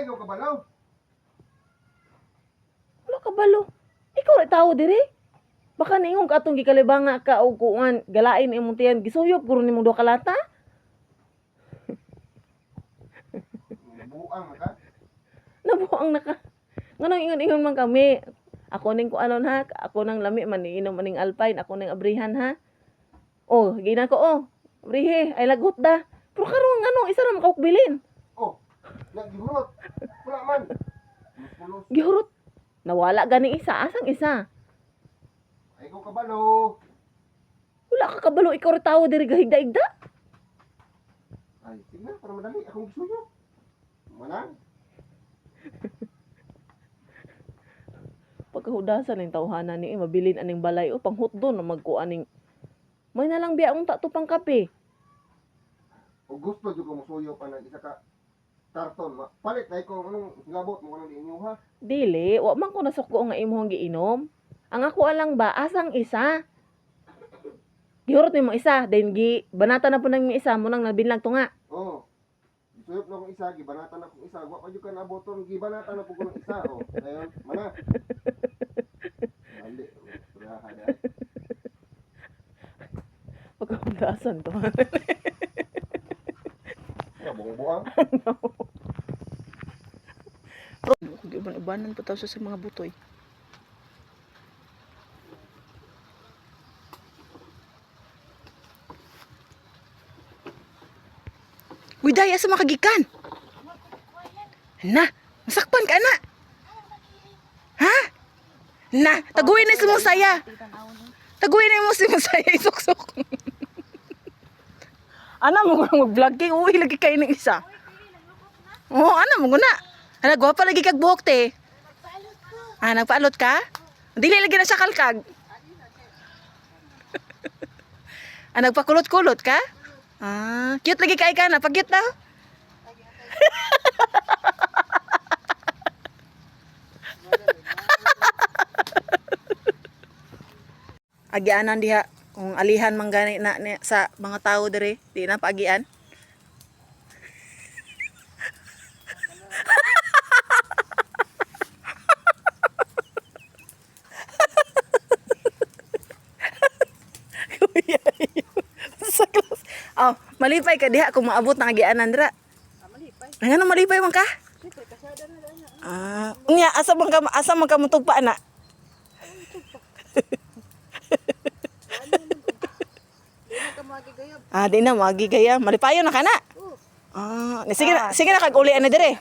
Ay, ikaw kabalaw. Wala ka balo. Ikaw rin tao diri. Baka niingong ka atong gikalibanga ka o kuan galain imong tiyan gisuyop guro nimong duha ka lata. Nabuang ka. Nabuang na ka. Nganong ingon-ingon man kami. Ako ning kuanon ha, ako nang lami man iinom maning Alpine, ako ning abrihan ha. Oh, ginan ko oh. Abrihe, ay lagot da. Pero karon nganong isa ra makaukbilin. Oh, nagihurot. Wala man. Pulos. Gihurot. Nawala gani isa, asang isa. Ay, ikaw kabalo. Wala ka kabalo ikaw rin tao diri gahigda-igda. Ay, tingnan, para madali. Akong gisuyo. Manang. Pagkahudasan ng tawhanan ni mabilin aning balay o panghutdon na magkuan ning may nalang biya ang tato pang kape. O gusto dyan ko musuyo pa ng isa ka karton. Palit na ikaw, anong gabot mo kanang inyo ha? Dili, wa man ko nasukko nga imong giinom. Ang ako alang ba asang isa. Gihurot nimo isa, then gi banata na po nang isa mo nang nabinlang tunga. Oo. Suyop na akong isa, gibanatan na akong isa. Wa pa dyan ka naboton, gibanatan na po ko ng isa. O, ngayon, mana? Mali. Purahan na. Pagkahudasan to. Buang-buang. Iban-ibanan pa tayo sa mga butoy. Uy, daya sa makagikan. Na, masakpan ka na. Ha? Na, taguin na sa mong saya. Taguin na mo sa mong saya, isok-sok. Ana mo ko mag-vlog kay uwi lagi kay ning isa. Oh, ana mo guna. Ana gwapa lagi kag buhok te. Ah, nagpaalot ka? Dili lagi na siya kalkag. Ah, nagpakulot-kulot ka? Ah, cute lagi kay ka na, pag-cute daw. Agianan diha kung alihan man gani na sa mga tao dire, di na paagian. Sa class. Oh, malipay ka diha kung maabot ng agianan dira. Malipay. Ngano malipay man ka? Ah, unya asa man ka mutugpa na? Ah, di na magigaya. Malipayon na ka na. Ah, sige na kag uli ana dire.